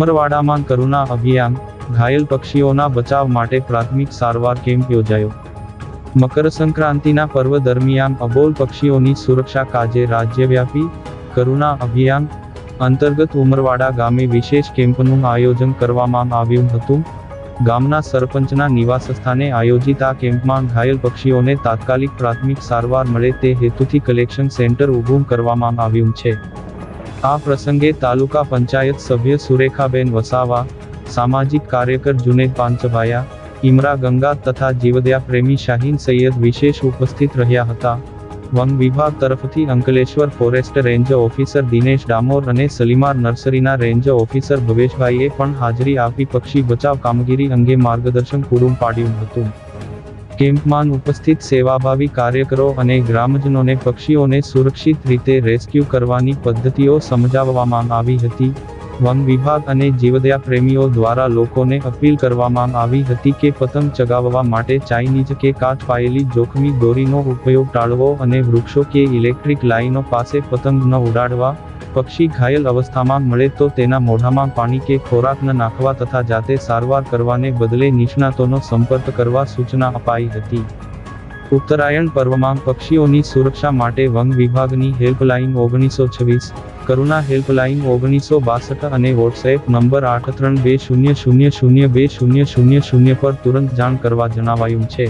ઉમરવાડામાં કરુણા અભિયાન, ઘાયલ પક્ષીઓના બચાવ માટે પ્રાથમિક સારવાર કેમ્પ યોજાયો. મકર સંક્રાંતિના પર્વ દરમિયાન અબોલ પક્ષીઓની સુરક્ષા કાજે રાજ્યવ્યાપી કરુણા અભિયાન અંતર્ગત ઉમરવાડા ગામે વિશેષ કેમ્પનું આયોજન કરવામાં આવ્યું હતું. ગામના સરપંચના નિવાસસ્થાને આયોજિત આ કેમ્પમાં ઘાયલ પક્ષીઓને તાત્કાલિક પ્રાથમિક સારવાર મળે તે હેતુથી કલેક્શન સેન્ટર ઊભું કરવામાં આવ્યું છે. આ પ્રસંગે તાલુકા પંચાયત સભ્ય સુરેખાબેન વસાવા, સામાજિક કાર્યકર જુનેદ પાંચભાયા, ઇમરા ગંગા તથા જીવદયા પ્રેમી શાહીન સૈયદ વિશેષ ઉપસ્થિત રહ્યા હતા. વન વિભાગ તરફથી Ankleshwar forest range officer Dinesh Damor અને સલીમાર નર્સરીના રેન્જ ઓફિસર ભવેશભાઈએ પણ હાજરી આપી પક્ષી બચાવ કામગીરી અંગે માર્ગદર્શન પૂરું પાડ્યું હતું. કેમ્પમાં ઉપસ્થિત સેવાભાવી કાર્યકરો અને ગ્રામજનોને પક્ષીઓને સુરક્ષિત રીતે રેસ્ક્યુ કરવાની પદ્ધતિઓ સમજાવવામાં આવી હતી. વન વિભાગ અને જીવદયા પ્રેમીઓ દ્વારા લોકોને અપીલ કરવામાં આવી હતી કે પતંગ ચગાવવા માટે ચાઇનીઝ કે કાચ પાયેલી જોખમી દોરીનો ઉપયોગ ટાળવો અને વૃક્ષો કે ઇલેક્ટ્રિક લાઇનો પાસે પતંગ ન ઉડાડવા. પક્ષી ઘાયલ અવસ્થામાં મળે તો તેના મોઢામાં પાણી કે ખોરાક ન નાખવા તથા જાતે સારવાર કરવાને બદલે નિષ્ણાતોનો સંપર્ક કરવા સૂચના અપાઈ હતી. ઉત્તરાયણ પર્વમાં પક્ષીઓની સુરક્ષા માટે વન વિભાગની હેલ્પલાઇન 1926, કરુણા હેલ્પલાઇન 1962 અને વોટ્સએપ નંબર 8320002000 પર તુરંત જાણ કરવા જણાવાયું છે.